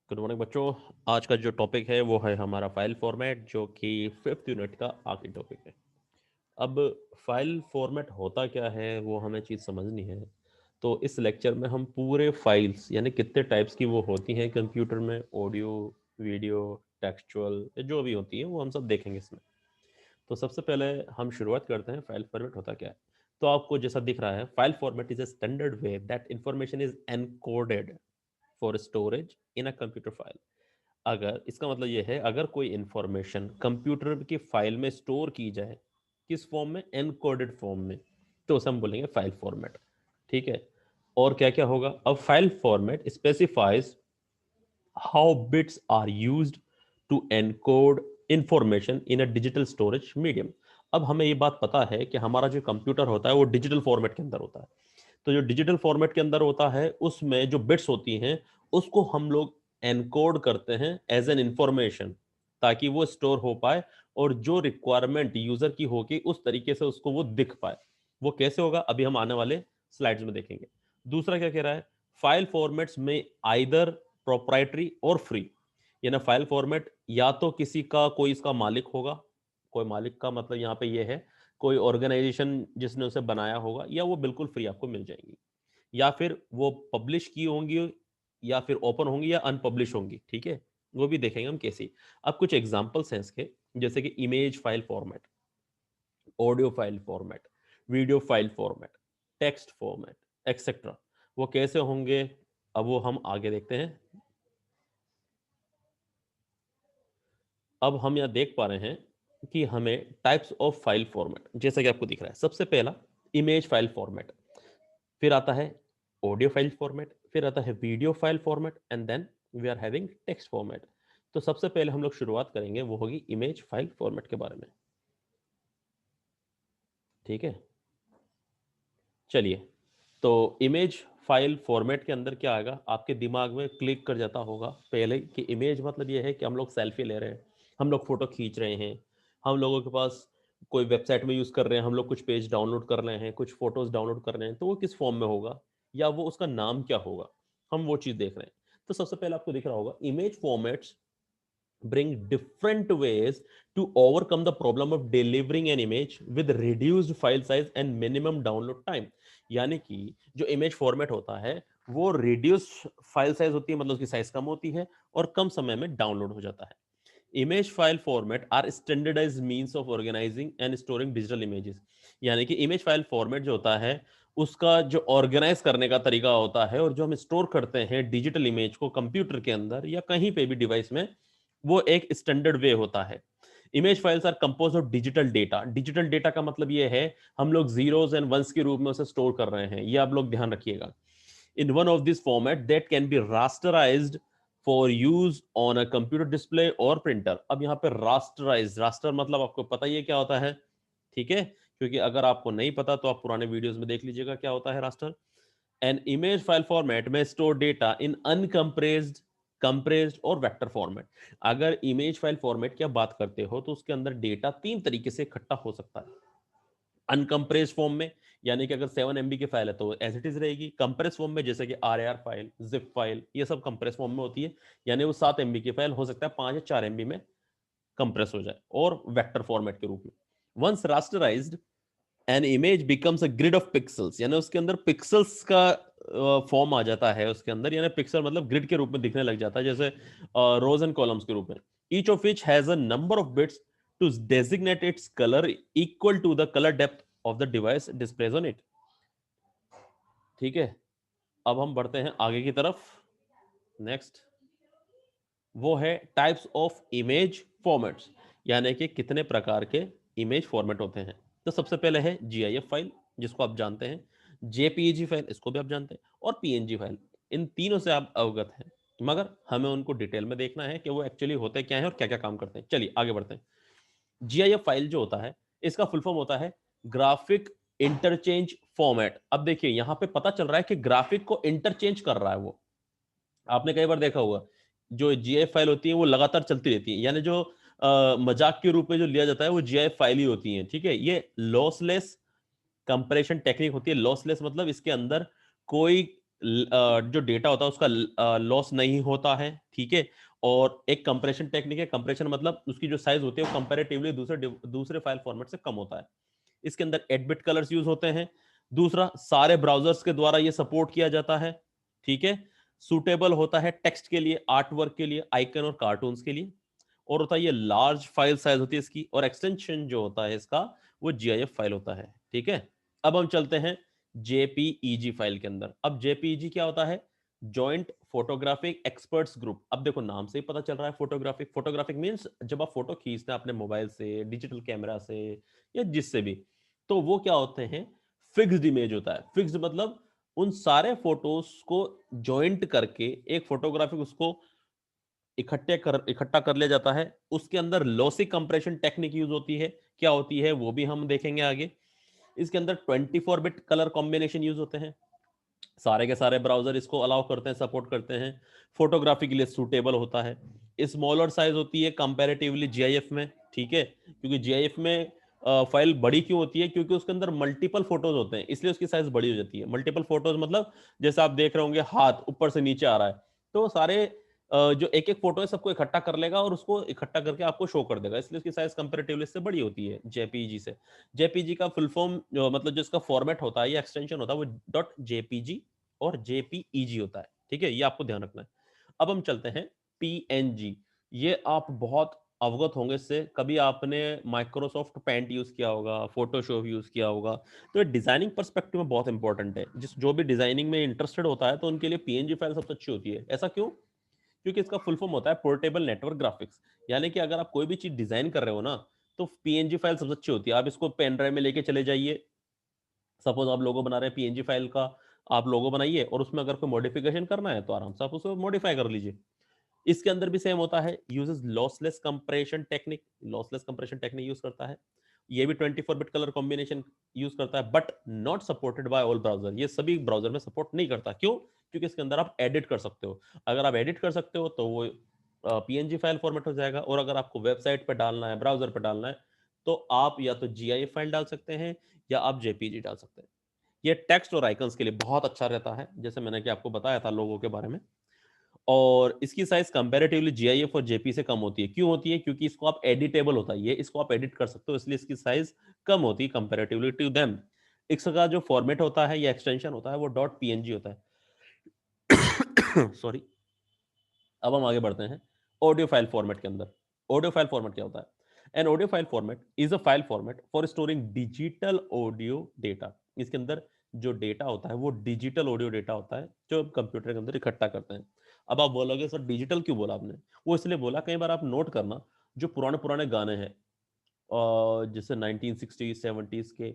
Good morning बच्चों। आज का जो टॉपिक है वो है हमारा फाइल फॉर्मेट, जो कि फिफ्थ यूनिट का आखिरी टॉपिक है। अब फाइल फॉर्मेट होता क्या है वो हमें चीज़ समझनी है। तो इस लेक्चर में हम पूरे फाइल्स यानी कितने टाइप्स की वो होती हैं कंप्यूटर में, ऑडियो, वीडियो, टेक्सचुअल, जो भी होती हैं वो हम सब देखेंगे इसमें। तो सबसे पहले हम शुरुआत करते हैं फाइल फॉर्मेट होता क्या है। तो आपको जैसा दिख रहा है, file format is a standard way that information is encoded for storage in a computer file. अगर इसका मतलब ये है, अगर कोई इंफॉर्मेशन कंप्यूटर की फाइल में स्टोर की जाए, किस फॉर्म में? एनकोडेड फॉर्म में, तो उसे हम बोलेंगे फाइल फॉर्मेट। ठीक है। और क्या क्या होगा? अब file format specifies how bits are used to encode information in a digital storage medium. अब हमें ये बात पता है कि हमारा जो कंप्यूटर होता है वो डिजिटल फॉर्मेट के अंदर होता है। तो जो डिजिटल फॉर्मेट के अंदर होता है उसमें जो बिट्स होती हैं उसको हम लोग एनकोड करते हैं एज एन इंफॉर्मेशन, ताकि वो स्टोर हो पाए और जो रिक्वायरमेंट यूजर की होगी उस तरीके से उसको वो दिख पाए। वो कैसे होगा अभी हम आने वाले स्लाइड्स में देखेंगे। दूसरा क्या कह रहा है, फाइल फॉर्मेट्स में आइदर प्रोप्राइटरी और फ्री। यानी फाइल फॉर्मेट या तो किसी का कोई इसका मालिक होगा, कोई मालिक का मतलब यहाँ पे ये है कोई ऑर्गेनाइजेशन जिसने उसे बनाया होगा, या वो बिल्कुल फ्री आपको मिल जाएंगी, या फिर वो पब्लिश की होंगी, या फिर ओपन होंगी, या अनपब्लिश होंगी। ठीक है, वो भी देखेंगे हम कैसी। अब कुछ एग्जांपल्स हैं इसके, जैसे कि image file format, audio file format, video file format, text format, etcetera. वो कैसे होंगे अब वो हम आगे देखते हैं। अब हम यहां देख पा रहे हैं कि हमें टाइप्स ऑफ फाइल फॉर्मेट जैसा कि आपको दिख रहा है। सबसे पहला इमेज फाइल फॉर्मेट, फिर आता है ऑडियो फाइल फॉर्मेट, फिर आता है video file format, and then we are having text format. तो सबसे पहले हम लोग शुरुआत करेंगे वो होगी इमेज फाइल फॉर्मेट के बारे में। ठीक है, चलिए। तो इमेज फाइल फॉर्मेट के अंदर क्या आएगा, आपके दिमाग में क्लिक कर जाता होगा पहले कि इमेज मतलब ये है कि हम लोग सेल्फी ले रहे हैं, हम लोग फोटो खींच रहे हैं, हम लोगों के पास कोई वेबसाइट में यूज कर रहे हैं, हम लोग कुछ पेज डाउनलोड कर रहे हैं, कुछ फोटोज डाउनलोड कर रहे हैं, तो वो किस फॉर्म में होगा या वो उसका नाम क्या होगा, हम वो चीज देख रहे हैं। तो सबसे पहले आपको दिख रहा होगा image formats bring different ways to overcome the problem of delivering an image with reduced file size and minimum download time। यानी कि जो इमेज फॉर्मेट होता है वो रिड्यूस फाइल साइज होती है, मतलब उसकी साइज कम होती है और कम समय में डाउनलोड हो जाता है। Image file format are standardized means of organizing and storing digital images. यानी कि इमेज फाइल फॉर्मेट जो होता है उसका जो ऑर्गेनाइज करने का तरीका होता है और जो हम स्टोर करते हैं डिजिटल इमेज को कंप्यूटर के अंदर या कहीं पे भी डिवाइस में, वो एक स्टैंडर्ड वे होता है। Image files are compose of digital data. Digital data का मतलब ये है हम लोग जीरोस एंड वंस के रूप में उसे स्टोर कर रहे हैं, ये आप लोग ध्यान रखिएगा। In one of this format that can be rasterized for use on a computer display और प्रिंटर। अब यहाँ पे रास्टराइज, रास्टर मतलब आपको पता ही है क्या होता है। ठीक है, क्योंकि अगर आपको नहीं पता तो आप पुराने वीडियोस में देख लीजिएगा क्या होता है raster. An image file format में स्टोर डेटा इन अनकंप्रेस्ड, कंप्रेस्ड और वेक्टर फॉर्मेट। अगर इमेज फाइल फॉर्मेट की आप बात करते हो तो उसके अंदर डेटा तीन तरीके से इकट्ठा हो सकता है। अनकंप्रेस फॉर्म में, यानी कि अगर 7 MB की फाइल है तो एज इट इज रहेगी। कंप्रेस फॉर्म में जैसे कि RAR फाइल, जिप फाइल, ये सब कंप्रेस फॉर्म में होती है, यानी वो 7 MB की फाइल हो सकता है 5 या 4 MB में कंप्रेस हो जाए, और वेक्टर फॉर्मेट के रूप में। Once rasterized an image becomes a grid of pixels, यानी उसके अंदर पिक्सल्स का फॉर्म आ जाता है उसके अंदर, यानी पिक्सल मतलब ग्रिड के रूप में दिखने लग जाता है, जैसे रोज एंड कॉलम्स के रूप में। Each of which has a number of bits to designate its colour equal to the colour depth of the device displays on it. ठीक है, अब हम बढ़ते हैं आगे की तरफ। नेक्स्ट वो है टाइप्स ऑफ इमेज फॉर्मेट्स, यानी कि कितने प्रकार के इमेज फॉर्मेट होते हैं। तो सबसे पहले है GIF फाइल, जिसको आप जानते हैं, JPEG फाइल, इसको भी आप जानते हैं, और PNG फाइल। इन तीनों से आप अवगत हैं, मगर हमें उनको डिटेल में देखना है कि वो एक्चुअली होते क्या हैं और क्या क्या काम करते हैं। चलिए आगे बढ़ते हैं। GIF फाइल जो होता है इसका फुल फॉर्म होता है ग्राफिक इंटरचेंज फॉर्मेट। अब देखिए यहां पे पता चल रहा है कि ग्राफिक को इंटरचेंज कर रहा है वो। आपने कई बार देखा होगा जो GIF फाइल होती है वो लगातार चलती रहती है, यानी जो मजाक के रूप में जो लिया जाता है वो GIF फाइल ही होती है। ठीक है, ये लॉसलेस कंप्रेशन टेक्निक होती है। लॉसलेस मतलब इसके अंदर कोई जो डेटा होता है उसका लॉस नहीं होता है, ठीक है। और एक कंप्रेशन टेक्निक है, कंप्रेशन मतलब उसकी जो साइज होती है वो कंपैरेटिवली दूसरे फाइल फॉर्मेट से कम होता है। इसके अंदर 8 बिट कलर्स यूज होते हैं। दूसरा, सारे ब्राउजर्स के द्वारा ये सपोर्ट किया जाता है, ठीक है। सुटेबल होता है टेक्स्ट के लिए, आर्ट वर्क के लिए, आइकन और कार्टून्स के लिए। और होता है ये लार्ज फाइल साइज होती है इसकी, और एक्सटेंशन जो होता है इसका वो GIF फाइल होता है, ठीक है। अब हम चलते हैं JPEG फाइल के अंदर। अब JPEG क्या होता है? Joint photographic experts group. अब देखो नाम से ही पता चल रहा है फोटोग्राफिक, फोटोग्राफिक मींस जब आप फोटो खींचते हैं अपने मोबाइल से, डिजिटल कैमरा से या जिससे भी, तो वो क्या होते हैं? फिक्स्ड इमेज होता है। फिक्स्ड मतलब उन सारे फोटोज को जॉइंट करके एक फोटोग्राफिक उसको इकट्ठा कर लिया जाता है। उसके अंदर लॉसी कंप्रेशन टेक्निक यूज होती है। क्या होती है वो भी हम देखेंगे आगे। इसके अंदर 24 बिट कलर कॉम्बिनेशन यूज होते हैं। सारे के सारे ब्राउजर इसको अलाउ करते हैं, सपोर्ट करते हैं। फोटोग्राफी के लिए सूटेबल होता है। स्मॉलर साइज होती है कंपैरेटिवली GIF में, ठीक है। क्योंकि GIF में फाइल बड़ी क्यों होती है? क्योंकि उसके अंदर मल्टीपल फोटोज होते हैं, इसलिए उसकी साइज बड़ी हो जाती है। मल्टीपल फोटोज मतलब जैसे आप देख रहे होंगे हाथ ऊपर से नीचे आ रहा है, तो सारे जो एक एक फोटो है सबको इकट्ठा कर लेगा और उसको इकट्ठा करके आपको शो कर देगा, इसलिए उसकी साइज कंपैरेटिवली इससे बड़ी होती है JPEG से। JPEG का फुल फॉर्म मतलब जो इसका फॉर्मेट होता है या एक्सटेंशन होता है वो .jpg और JPEG होता है, ठीक है। ये आपको ध्यान रखना है। अब हम चलते हैं PNG। ये आप बहुत अवगत होंगे इससे, कभी आपने माइक्रोसॉफ्ट पेंट यूज किया होगा, फोटोशॉप यूज किया होगा, तो ये डिजाइनिंग पर्सपेक्टिव में बहुत इंपॉर्टेंट है। जो भी डिजाइनिंग में इंटरेस्टेड होता है तो उनके लिए PNG फाइल सबसे अच्छी होती है। ऐसा क्यों? क्योंकि इसका फुल फॉर्म होता है पोर्टेबल नेटवर्क ग्राफिक्स। यानी कि अगर आप कोई भी चीज डिजाइन कर रहे हो ना, तो PNG फाइल सबसे अच्छी होती है। आप इसको पेन ड्राइव में लेके चले जाइए। सपोज आप लोगो बना रहे हैं, PNG फाइल का आप लोगो बनाइए और उसमें अगर कोई मॉडिफिकेशन करना है तो आराम से आप उसको मॉडिफाई कर लीजिए। इसके अंदर भी सेम होता है, uses lossless compression technique. Lossless compression technique use करता है। ये भी 24 बिट कलर कॉम्बिनेशन यूज करता है, but not supported by all browser. ये सभी ब्राउजर में सपोर्ट नहीं करता। क्यों? क्योंकि इसके अंदर आप एडिट कर सकते हो। अगर आप एडिट कर सकते हो तो वो PNG फाइल फॉर्मेट हो जाएगा, और अगर आपको वेबसाइट पे डालना है, ब्राउजर पे डालना है, तो आप या तो GIF फाइल डाल सकते हैं या आप JPG डाल सकते हैं। ये टेक्स्ट और आइकन्स के लिए बहुत अच्छा रहता है, जैसे मैंने कि आपको बताया था लोगों के बारे में। और इसकी साइज कंपैरेटिवली GIF और JP से कम होती है। क्यों होती है? क्योंकि इसको आप एडिटेबल होता है, ये इसको आप एडिट कर सकते हो, इसलिए इसकी साइज कम होती है कंपैरेटिवली टू देम। इसका जो फॉर्मेट होता है या एक्सटेंशन होता है वो .png होता है। सॉरी। अब हम आगे बढ़ते हैं ऑडियो फाइल फॉर्मेट के अंदर। ऑडियो फाइल फॉर्मेट क्या होता है? An audio file format is a file format for storing digital audio data. इसके अंदर जो डेटा होता है वो डिजिटल ऑडियो डेटा होता है, जो हम कंप्यूटर के अंदर इकट्ठा करते हैं। अब आप बोलोगे सर डिजिटल क्यों बोला आपने? वो इसलिए बोला, कई बार आप नोट करना, जो पुराने पुराने गाने हैं जैसे 1960s 70s के,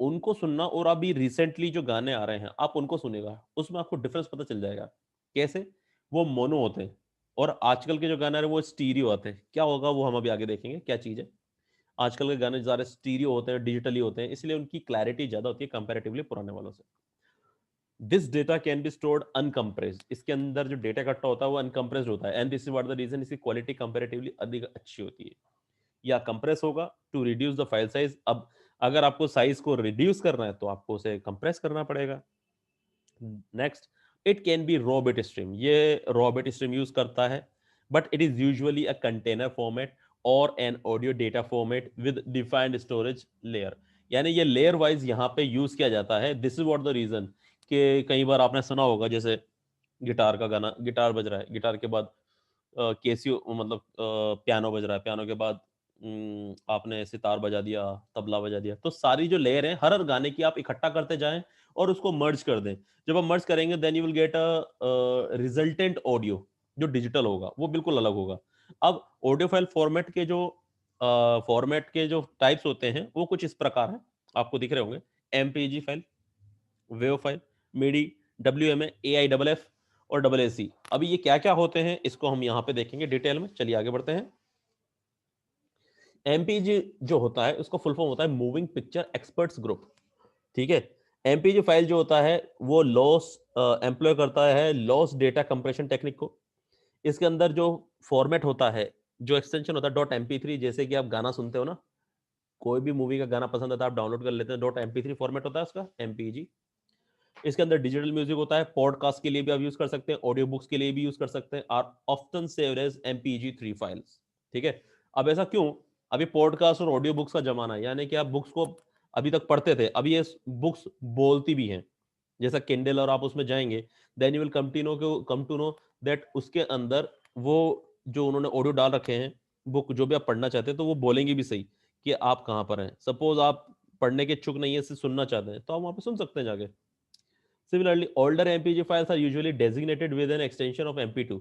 उनको सुनना, और अभी रिसेंटली जो गाने आ रहे हैं आप उनको सुनेगा, उसमें आपको डिफरेंस पता चल जाएगा। कैसे? वो मोनो होते हैं और आजकल के जो गाने आ रहे हैं वो स्टीरियो आते हैं। क्या होगा वो हम अभी आगे देखेंगे क्या चीज है। आजकल के गाने ज़्यादा स्टीरियो होते हैं, डिजिटली होते हैं, इसलिए उनकी क्लैरिटी ज्यादा होती है कंपैरेटिवली पुराने वालों से। This data can be stored uncompressed. इसके अंदर जो डेटा इकट्ठा होता है वो अनकम्प्रेस्ड होता है, and this is what the reason इसकी क्वालिटी कंपैरेटिवली अधिक अच्छी होती है। या कंप्रेस होगा to reduce the file size. अब अगर आपको साइज को रिड्यूस करना है तो आपको उसे कंप्रेस करना पड़ेगा। Next, it can be raw bit stream. ये रॉ बिट स्ट्रीम यूज करता है, but it is usually a container format और an audio data format with defined storage layer. यानी ये लेयर वाइज यहाँ पे यूज किया जाता है। This is what the reason कि कई बार आपने सुना होगा, जैसे गिटार का गाना, गिटार बज रहा है, गिटार के बाद केसियो मतलब पियानो बज रहा है, पियानो के बाद आपने सितार बजा दिया, तबला बजा दिया, तो सारी जो लेयर है हर हर गाने की आप इकट्ठा करते जाएं और उसको मर्ज कर दें। जब आप मर्ज करेंगे then you will get a resultant audio, जो डिजिटल होगा वो बिल्कुल अलग होगा। अब ऑडियो फाइल फॉर्मेट के जो टाइप्स होते हैं वो कुछ इस प्रकार है, आपको दिख रहे होंगे। MPG फाइल, वेव फाइल, मिडी, WMA, AIFF और AAC। अभी ये क्या क्या होते हैं इसको हम यहाँ पे देखेंगे डिटेल में। चलिए आगे बढ़ते हैं। MPG जो होता है उसका फुल फॉर्म होता है मूविंग पिक्चर एक्सपर्ट्स ग्रुप, ठीक है। MPG फाइल जो होता है वो लॉस एम्प्लॉय करता है लॉस डेटा कंप्रेशन टेक्निक को। इसके अंदर जो फॉर्मेट होता है, जो एक्सटेंशन होता है .mp3, जैसे कि आप गाना सुनते हो ना, कोई भी मूवी का गाना पसंद आता है आप डाउनलोड कर लेते हैं, .mp3 फॉर्मेट होता है उसका MPG। इसके अंदर डिजिटल म्यूजिक होता है, पॉडकास्ट के लिए भी आप यूज कर सकते हैं, ऑडियो बुक्स के लिए भी यूज कर सकते हैं, are often saved as MPEG-3 files. ठीक है, अब ऐसा क्यों? अभी पॉडकास्ट और ऑडियो बुक्स का जमाना है, यानी कि आप बुक्स को अभी तक पढ़ते थे, अभी ये बुक्स बोलती भी हैं, जैसा किंडल, और आप उसमें जाएंगे, then you will come to know that उसके अंदर वो जो उन्होंने ऑडियो डाल रखे हैं, बुक जो भी आप पढ़ना चाहते हैं, तो वो बोलेंगे भी सही कि आप कहाँ पर हैं। सपोज आप पढ़ने के इच्छुक नहीं है, सिर्फ सुनना चाहते हैं, तो आप वहां पे सुन सकते हैं जाके। Similarly, older MPG files are usually designated with an extension of MP2.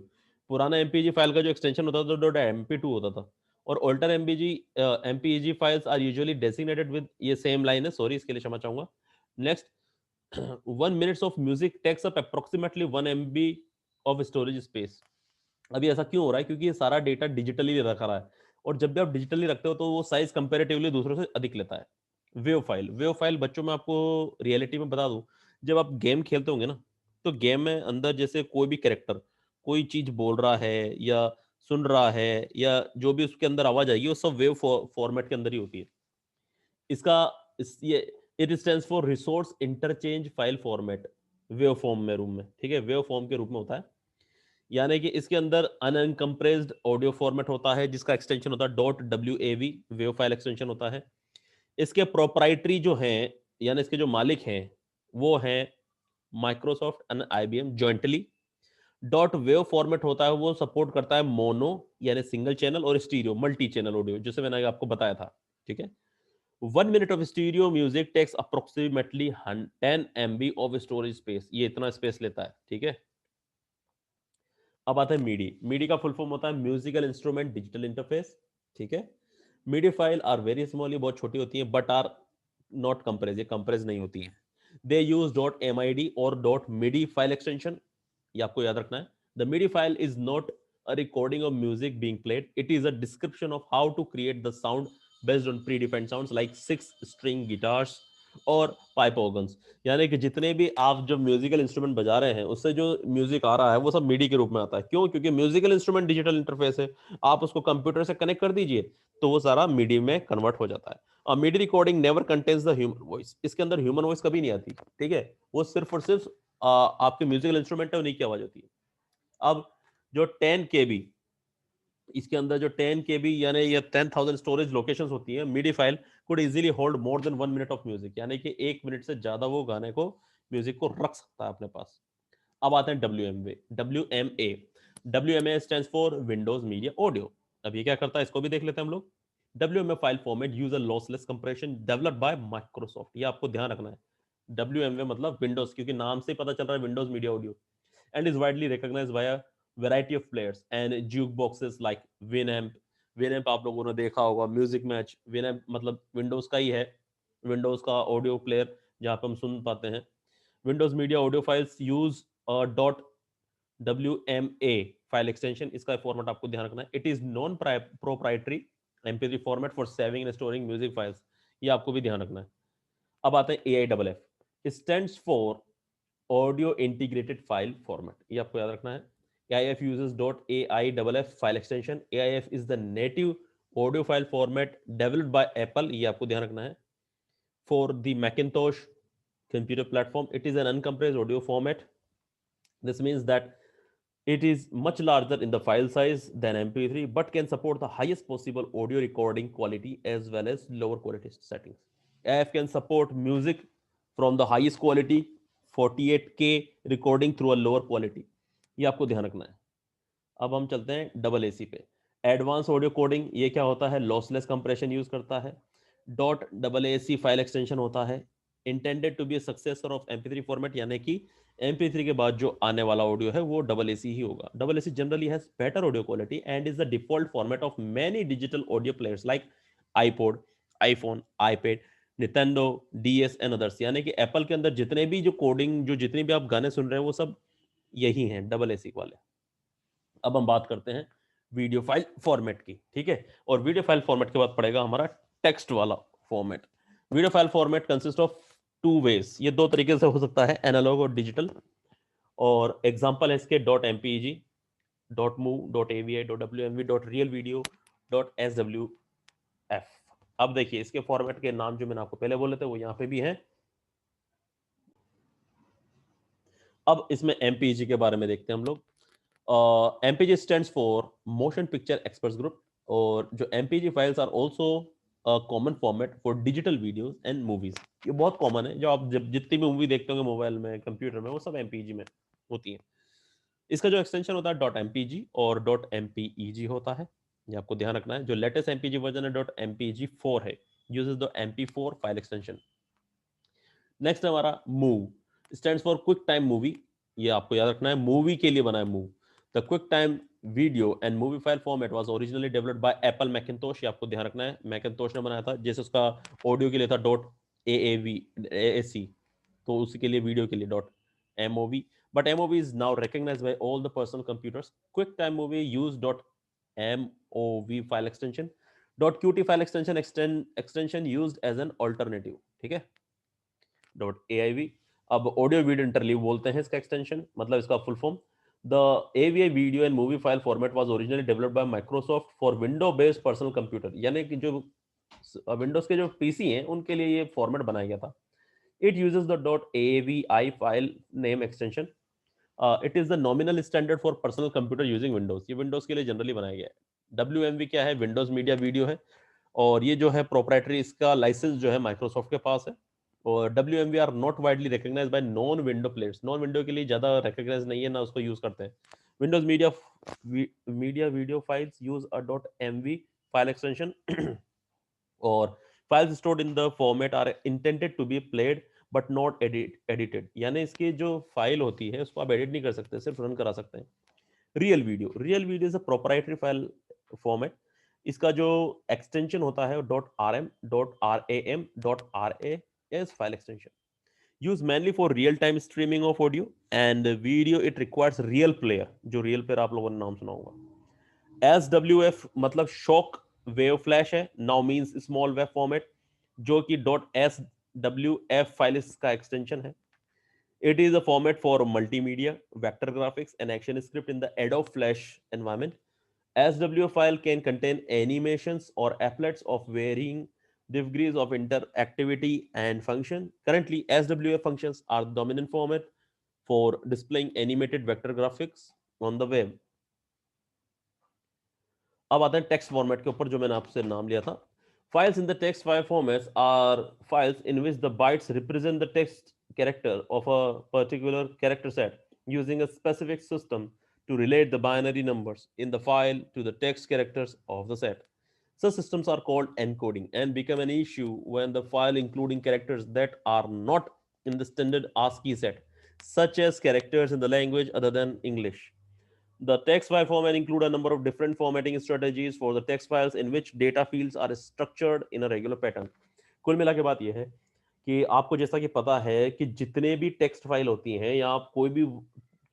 पुराना MPG फाइल का जो एक्सटेंशन होता था तो MP2 होता था, और older MPEG files are usually designated with, ये सेम लाइन है, सॉरी इसके लिए क्षमा चाहूंगा। Next, 1 minute of music takes up approximately 1 MB of storage space। अभी ऐसा क्यों हो रहा है? क्योंकि ये सारा डेटा डिजिटली रखा रहा है, और जब भी आप डिजिटली रखते हो तो वो साइज कंपेरेटिवली दूसरों से अधिक लेता है। वेव फाइल बच्चों में आपको रियलिटी में बता दूं, जब आप गेम खेलते होंगे ना, तो गेम में अंदर जैसे कोई भी कैरेक्टर कोई चीज बोल रहा है या सुन रहा है, या जो भी उसके अंदर आवाज आएगी, वो सब वेव फॉर्मेट के अंदर ही होती है। इसका ये it stands for resource interchange file format, wave form में रूम में, ठीक है, वेव फॉर्म के रूप में होता है। यानी कि इसके अंदर अनकंप्रेस्ड ऑडियो फॉर्मेट होता है, जिसका एक्सटेंशन होता है .wav, वेव फाइल एक्सटेंशन होता है। इसके प्रोप्राइटरी जो हैं, यानी इसके जो मालिक हैं, वो हैं Microsoft and IBM jointly. .wav format होता है, वो सपोर्ट करता है मोनो यानी सिंगल चैनल, और स्टीरियो मल्टी चैनल ऑडियो, जैसे मैंने आपको बताया था। ठीक है, 1 minute of stereo music takes approximately 10 MB of storage space, ये इतना स्पेस लेता है। ठीक है, अब आता है मीडी। मीडी का फुल फॉर्म होता है म्यूजिकल इंस्ट्रूमेंट डिजिटल इंटरफेस। ठीक है, MIDI file are very small, ये बहुत छोटी होती है, बट आर नॉट कंप्रेस, ये कंप्रेस नहीं होती है। दे यूज .mid और .midi फाइल एक्सटेंशन, ये आपको याद रखना है। The MIDI file is not a recording of music being played, it is a description of how to create the sound based on pre defined sounds like 6 string guitars और pipe organs. यानी कि जितने भी आप जब musical instrument बजा रहे हैं, उससे जो म्यूजिक आ रहा है वो सब मीडी के रूप में आता है। क्यों? क्योंकि म्यूजिकल इंस्ट्रूमेंट डिजिटल इंटरफेस है, आप उसको कंप्यूटर से कनेक्ट कर दीजिए तो वो सारा मीडी में कन्वर्ट हो जाता है। और midi recording never contains the human voice, इसके अंदर ह्यूमन वॉइस कभी नहीं आती। ठीक है, वो सिर्फ और सिर्फ आपके म्यूजिकल इंस्ट्रूमेंट है, उन्हीं की आवाज होती है। अब जो 10 KB, इसके अंदर जो 10 KB यानी ये 10,000 स्टोरेज लोकेशंस होती है, MIDI file could easily hold more than 1 minute of music, यानी कि 1 मिनट से ज्यादा वो गाने को, म्यूजिक को रख सकता है अपने पास। अब आते हैं WMA। WMA stands for Windows media audio. अब ये क्या करता है, इसको भी देख लेते हैं हम लोग। WMA file format use a lossless compression developed by Microsoft, ये आपको ध्यान रखना है। WMA मतलब विंडोज, क्योंकि नाम से ही पता चल रहा है Windows media audio, and is widely recognized by a variety of players and jukeboxes like Winamp। Winamp आप लोगों ने देखा होगा, म्यूजिक मैच। Winamp मतलब विंडोज का ही है, विंडोज का ऑडियो प्लेयर जहाँ पे हम सुन पाते हैं। Windows media audio files use .wma file extension, इसका फॉर्मेट आपको ध्यान रखना है। It is non proprietary MP3 format for saving and storing music files, ये आपको भी ध्यान रखना है। अब आते हैं AIFF, stands for audio integrated file format, ये आपको याद रखना है। AIF uses .AIFF file extension. AIF is the native audio file format developed by Apple, ये आपको ध्यान रखना है, for the Macintosh computer platform. It is an uncompressed audio format. This means that it is much larger in the file size than MP3, but can support the highest possible audio recording quality as well as lower quality settings. AF can support music from the highest quality 48K recording through a lower quality, ये आपको ध्यान रखना है। अब हम चलते हैं AC पे। एडवांस ऑडियो कोडिंग, ये क्या होता है, लॉसलेस कंप्रेशन यूज करता है। .AAC फाइल एक्सटेंशन होता है, intended to be successor of MP3 format, यानी कि MP3 के बाद जो आने वाला ऑडियो है वो AAC ही होगा। AAC generally has better audio quality and is the default format of many digital audio players like iPod, iPhone, iPad, Nintendo DS and others. यानी कि एप्पल के अंदर जितने भी जो कोडिंग, जो जितने भी आप गाने सुन रहे हैं, वो सब यही हैं AAC वाले। अब हम बात करते हैं वीडियो फाइल फॉर्मेट की। ठीक है, और वीडियो फाइल फॉर्मेट के बाद पड़ेगा हमारा टेक्स्ट वाला format. Video file format consist of 2 ways, ये 2 तरीके से हो सकता है, एनालॉग और डिजिटल। और एग्जांपल है इसके .mpeg, .mov, .avi, .wmv, .real video, .swf। अब देखिए इसके फॉर्मेट के नाम जो मैंने आपको पहले बोले थे वो यहाँ पे भी हैं। अब इसमें एमपीजी के बारे में देखते हैं हम लोग। MPG stands for motion picture experts group, और जो MPG files are also common format for digital videos and movies. ये बहुत कॉमन है, जो आप जब जितनी भी मूवी देखते होंगे मोबाइल में, कंप्यूटर में, वो सब एमपीजी में होती है। इसका जो एक्सटेंशन होता है डॉट एमपीजी और डॉट एमपीईजी होता है, ये आपको ध्यान रखना है। जो लेटेस्ट एमपीजी वर्जन है डॉट एमपीजी 4 है, uses the MP4 file extension. Next हमारा MOV stands for quick time movie. ये आपको याद रखना है, मूवी के लिए बना है MOV. The quick time video and movie file format was originally developed by Apple Macintosh. ये आपको ध्यान रखना है, मैकिंतोश ने बनाया था। जैसे उसका ऑडियो के लिए था डॉट एएवी एएसी, तो उसी के लिए वीडियो के लिए dot MOV. But MOV is now recognized by all the personal computers. QuickTime Movie use dot MOV file extension. Dot QT file extension used as an alternative. ठीक है, dot AIV। अब audio video interleave बोलते हैं इसका extension, मतलब इसका full form. The AVI video and movie file format was originally developed bye Microsoft for window based personal computer, यानी कि जो विंडोज के जो पीसी हैं उनके लिए ये फॉर्मेट बनाया गया था। It uses the dot AVI file name extension. It is the nominal standard for personal computer using Windows. ये विंडोज के लिए जनरली बनाया गया है। WMV क्या है? विंडोज मीडिया वीडियो है, और ये जो है प्रोप्राइटरी, इसका लाइसेंस जो है माइक्रोसॉफ्ट के पास है। और WMV are not widely recognized by non window players. Non window के लिए ज्यादा रिकॉग्नाइज नहीं है, ना उसको यूज करते हैं। Windows media video files use a dot MV file extension, और files stored in the format are intended to be played but not edited. यानी इसकी जो फाइल होती है उसको आप एडिट नहीं कर सकते, सिर्फ रन करा सकते हैं। Real video is a proprietary file format. इसका जो एक्सटेंशन होता है dot RM dot RAM dot RA as file extension, use mainly for real time streaming of audio and video. It requires real player, जो real player आप लोगों ने नाम सुना होगा। SWF मतलब शॉक वेव फ्लैश है, now means small wave format, जो कि डॉट SWF फाइल इसका एक्सटेंशन है। It is a format for multimedia, vector graphics, and action script in the Adobe Flash environment. SWF file can contain animations or applets of varying degrees of interactivity and function. Currently, SWF functions are the dominant format for displaying animated vector graphics on the web. अब आते हैं text format के ऊपर, जो मैंने आपसे नाम लिया था। Files in the text file formats are files in which the bytes represent the text character of a particular character set using a specific system to relate the binary numbers in the file to the text characters of the set. Such systems are called encoding and become an issue when the file including characters that are not in the standard ASCII set, such as characters in the language other than English. The text file format include a number of different formatting strategies for the text files in which data fields are structured in a regular pattern. कुल मिला के बात यह है कि आपको जैसा कि पता है कि जितने भी टेक्स्ट फाइल होती हैं या आप कोई भी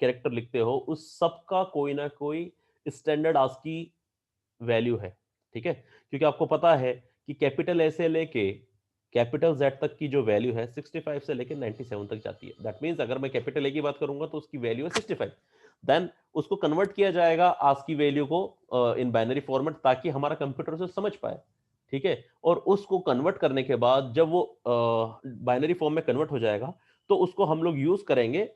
कैरेक्टर लिखते हो, उस सब का कोई ना कोई स्टैंडर्ड आस्की वैल्यू है। ठीक है, क्योंकि आपको पता है कि कैपिटल ए से लेके कैपिटल जेड तक की जो वैल्यू है 65 से लेके 97 तक जाती है। दैट मींस अगर मैं कैपिटल ए की बात करूंगा तो उसकी वैल्यू है 65। देन उसको कन्वर्ट किया जाएगा आस्की वैल्यू को इन बाइनरी फॉर्मेट, ताकि हमारा कंप्यूटर उसे समझ पाए। ठीक है, और उसको कन्वर्ट करने के बाद जब वो बाइनरी फॉर्म में कन्वर्ट हो जाएगा, तो उसको हम लोग यूज करेंगे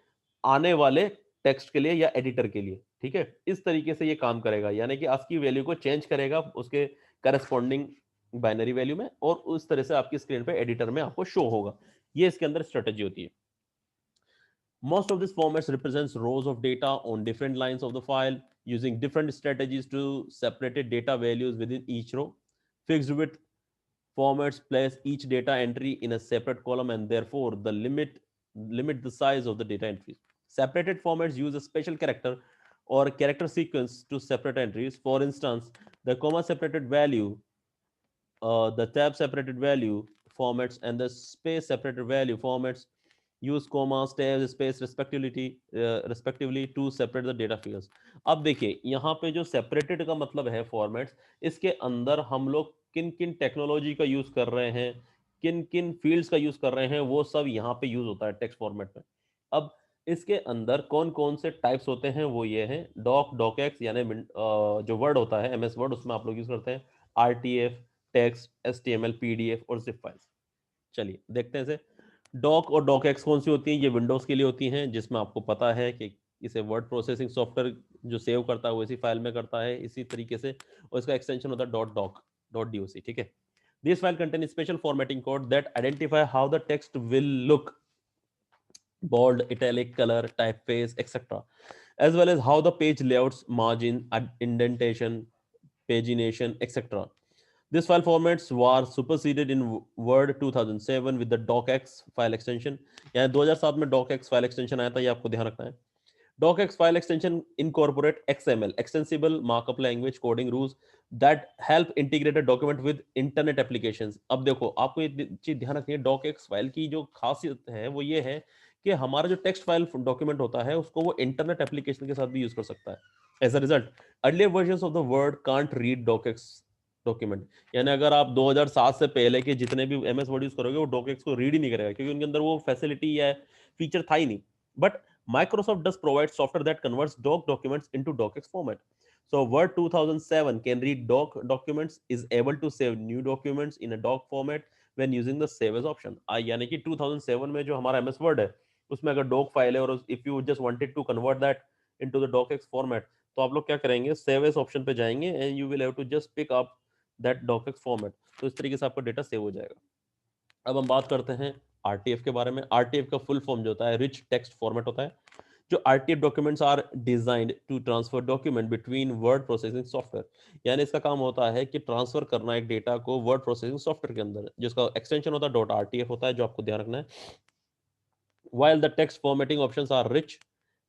आने वाले टेक्स्ट के लिए या एडिटर के लिए। ठीक है, इस तरीके से ये काम करेगा, यानी कि आस्की वैल्यू को चेंज करेगा उसके करस्पॉन्डिंग बाइनरी वैल्यू में, और उस तरह से आपकी स्क्रीन पे एडिटर में आपको शो होगा। ये इसके अंदर स्ट्रेटजी होती है। Most of these formats represents rows of data on different lines of the file using different strategies to separate data values within each row. Fixed width formats place each data entry in a separate column and therefore the limit the size of the data entries. Separated formats use a special character or character sequence to separate entries. For instance, the comma separated value, the tab separated value formats, and the space separated value formats use commas, tabs, space respectively to separate the data fields. अब देखिए यहाँ पे जो separated का मतलब है formats, इसके अंदर हम लोग किन किन टेक्नोलॉजी का यूज कर रहे हैं, किन किन फील्ड्स का यूज कर रहे हैं, वो सब यहाँ पे यूज होता है टेक्स्ट फॉर्मेट में। अब इसके अंदर कौन कौन से टाइप्स होते हैं वो ये हैं। डॉकएक्स यानी जो वर्ड होता है MS वर्ड, उसमें आप लोग यूज करते हैं RTF, टेक्स्ट, HTML, PDF और जिप फाइल्स। चलिए देखते हैं इसे। डॉक और डॉक एक्स कौन सी होती हैं? ये विंडोज के लिए होती हैं, जिसमें आपको पता है कि इसे वर्ड प्रोसेसिंग सॉफ्टवेयर जो सेव करता है वो इसी फाइल में करता है इसी तरीके से, और इसका एक्सटेंशन होता है डॉट डॉक डॉट डॉक। ठीक है। This file contain special formatting code that identify how the text will look, bold, italic, color, typeface, etc., as well as how the page layouts, margin, indentation, pagination, etc. This file formats were superseded in Word 2007 with the docx file extension. यहाँ 2007 में docx file extension आया था, ये आपको ध्यान रखना है. docx file extension incorporate XML, extensible markup language coding rules that help integrate a document with internet applications. अब देखो आपको ये चीज ध्यान रखनी है, docx फाइल की जो खासियत है वो ये है कि हमारा जो टेक्स्ट फाइल डॉक्यूमेंट होता है उसको वो इंटरनेट एप्लीकेशन के साथ भी यूज कर सकता है. As a result earlier versions of the word can't read docx document. यानी अगर आप 2007 से पहले के जितने भी एमएस वर्ड यूज करोगे वो docx को रीड ही नहीं करेगा, क्योंकि उनके अंदर वो फैसिलिटी या फीचर था ही नहीं. But Microsoft does provide software that converts doc documents into docx format. So Word 2007 can read doc documents, is able to save new documents in a doc format when using the save as option. यानी कि 2007 में जो हमारा MS Word है उसमें अगर doc file है और if you just wanted to convert that into the docx format, तो आप लोग क्या करेंगे, save as ऑप्शन पे जाएंगे and you will have to just pick up that docx format. तो इस तरीके से आपका डेटा सेव हो जाएगा. अब हम बात करते हैं आरटीएफ के बारे में. आरटीएफ का फुल फॉर्म जो होता है रिच टेक्स्ट फॉर्मेट होता है. जो RTF documents are designed to transfer document between word processing software. यानी इसका काम होता है कि ट्रांसफर करना एक डेटा को वर्ड प्रोसेसिंग सॉफ्टवेयर के अंदर, जिसका एक्सटेंशन होता है डॉट आरटीएफ होता है, जो आपको ध्यान रखना है. While the text formatting options are rich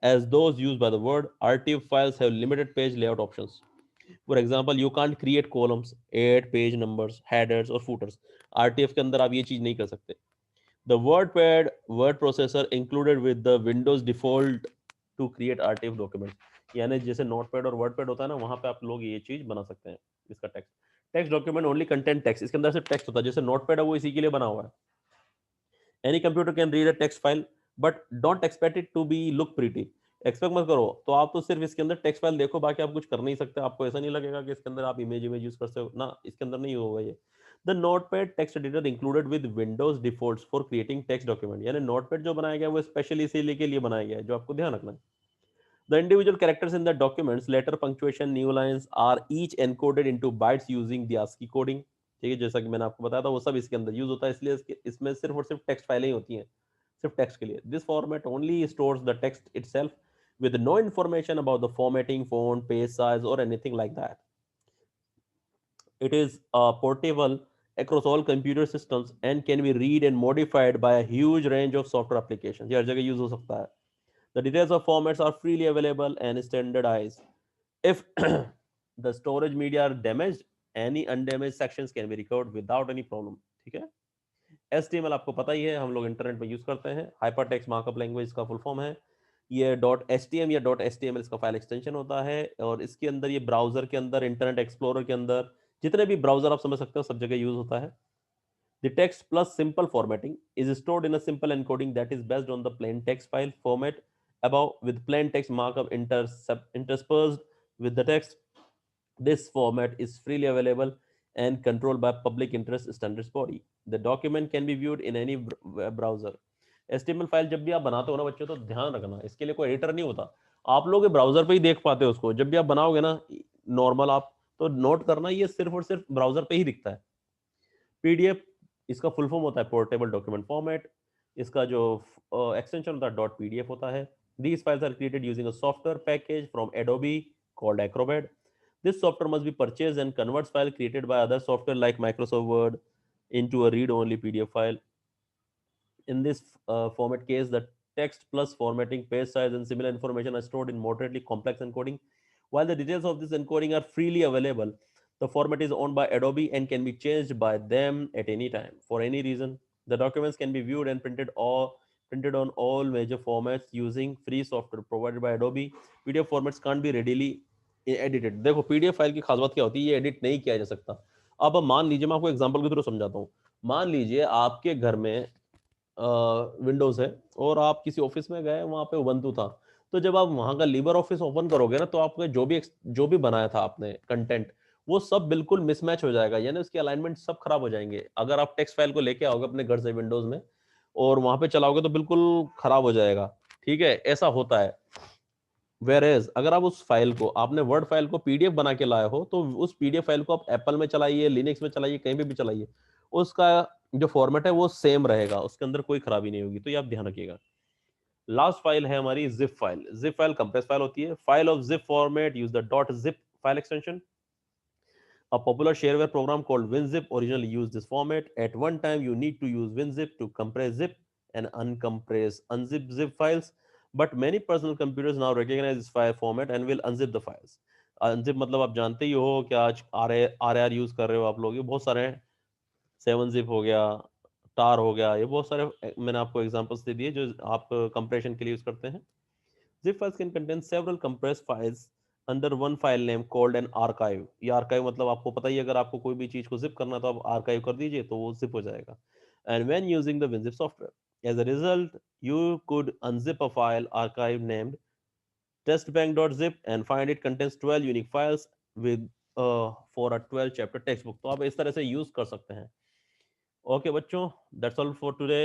as those used by the Word, RTF files have limited page layout options. For example, you can't create columns, add page numbers, headers और footers. RTF के अंदर आप ये चीज नहीं कर सकते. The WordPad word processor included with the Windows default to create RTF documents. यानी जैसे नोटपैड और वर्डपैड होता है ना, वहां पे आप लोग ये चीज बना सकते हैं. इसका text document only content text, इसके अंदर सिर्फ टेक्स्ट होता है. जैसे नोटपैड है वो इसी के लिए बना हुआ है. Any computer can read a text file but don't expect it to be look pretty. Expect मत करो तो आप तो सिर्फ इसके अंदर टेक्स्ट फाइल देखो, बाकी आप कुछ कर नहीं सकते. आपको ऐसा नहीं लगेगा कि इसके अंदर आप इमेज यूज कर सकते हो ना, इसके अंदर नहीं होगा ये. The notepad text editor included with Windows defaults for creating text document. यानी नोटपैड जो बनाया गया है वो स्पेशली इसीलिए के लिए बनाया गया है, जो आपको ध्यान रखना है. The individual characters in the documents, letter, punctuation, new lines are each encoded into bytes using the ASCII coding. ठीक है, जैसा कि मैंने आपको बताया था वो सब इसके अंदर यूज होता है, इसलिए इसमें सिर्फ और सिर्फ टेक्स्ट फाइलें ही होती हैं, सिर्फ टेक्स्ट के लिए. This format only stores the text itself with no information about the formatting, font, page size, or anything like that. It is portable across all computer systems and can be read and modified by a huge range of software applications. ये हर जगह use हो सकता है. The details of formats are freely available and standardized. If the storage media are damaged, any undamaged sections can be recovered without any problem. ठीक है. HTML आपको पता ही है, हम लोग इंटरनेट में यूज करते हैं. हाइपरटेक्स्ट मार्कअप लैंग्वेज का फुल फॉर्म है. ये .htm या .html इसका फाइल एक्सटेंशन होता है, और इसके अंदर ये ब्राउजर के अंदर, इंटरनेट एक्सप्लोरर के अंदर, जितने भी ब्राउजर आप समझ सकते हो सब जगह यूज होता है. The text plus simple formatting is stored in a simple encoding that is based on the plain text file format above, with plain text markup interspersed with the text. This format is freely available and controlled by public interest standards body. The document can be viewed in any web browser. HTML file जब भी आप बनाते हो ना बच्चों, तो ध्यान रखना इसके लिए कोई एडिटर नहीं होता. आप लोग ब्राउजर पे ही देख पाते हो उसको. जब भी आप बनाओगे ना नॉर्मल आप, तो नोट करना ये सिर्फ और सिर्फ ब्राउजर पे ही दिखता है. पीडीएफ इसका फुल फॉर्म होता है पोर्टेबल डॉक्यूमेंट फॉर्मेट. इसका जो एक्सटेंशन होता है डॉट पीडीएफ होता है. These files are created using a software package from Adobe called Acrobat. This software must be purchased and converts file created by other software like Microsoft Word into a read-only PDF file. In this format case, the text plus formatting, page size, and similar information are stored in moderately complex encoding. While the details of this encoding are freely available, the format is owned by Adobe and can be changed by them at any time for any reason. The documents can be viewed and printed on all major formats using free software provided by Adobe. PDF formats can't be readily edited. देखो PDF file की खास बात क्या होती है, ये edit नहीं किया जा सकता. अब मान लीजिए, मैं आपको एग्जांपल के थ्रू समझाता हूँ. मान लीजिए आपके घर में विंडोज है और आप किसी ऑफिस में गए, वहां पे उबंटू था. तो जब आप वहां का लिबर ऑफिस ओपन करोगे ना, तो आपको जो भी बनाया था आपने कंटेंट, वो सब बिल्कुल मिसमैच हो जाएगा. यानी उसकी अलाइनमेंट सब खराब हो जाएंगे. अगर आप टेक्स्ट फाइल को लेके आओगे अपने घर से विंडोज में और वहां पे चलाओगे तो बिल्कुल खराब हो जाएगा, ठीक है, ऐसा होता है। वेरेज अगर आप उस फाइल को, आपने वर्ड फाइल को पीडीएफ बना के लाए हो, तो उस पीडीएफ फाइल को आप एप्पल में चलाइए, लिनक्स में चलाइए, कहीं भी चलाइए, उसका जो फॉर्मेट है वो सेम रहेगा, उसके अंदर कोई खराबी नहीं होगी, तो ये आप ध्यान रखिएगा। लास्ट फाइल है हमारी zip file. Zip file compress file होती है। File of zip format use the dot zip file extension. A popular shareware program called WinZip originally used this format. At one time, you need to use WinZip to compress zip and uncompress unzip zip files. But many personal computers now recognize this file format and will unzip the files. Unzip मतलब आप जानते ही हो कि आज are use कर रहे हो आप लोग, ये बहुत सारे हैं, 7zip हो गया, टार हो गया, ये बहुत सारे मैंने आपको एग्जांपल्स दे दिए जो आप कंप्रेशन के लिए यूज करते हैं। Zip files can contain several compressed files under one file name called an archive. ये archive मतलब आपको पता ही है, अगर आपको कोई भी चीज को zip करना है तो आप archive कर दीजिए तो वो zip हो जाएगा. And when using the WinZip software, as a result, you could unzip a file archive named testbank.zip and find it contains 12 unique files with for a 12 chapter textbook. तो आप इस तरह से यूज कर सकते हैं. ओके बच्चों, दैट्स ऑल फॉर टुडे.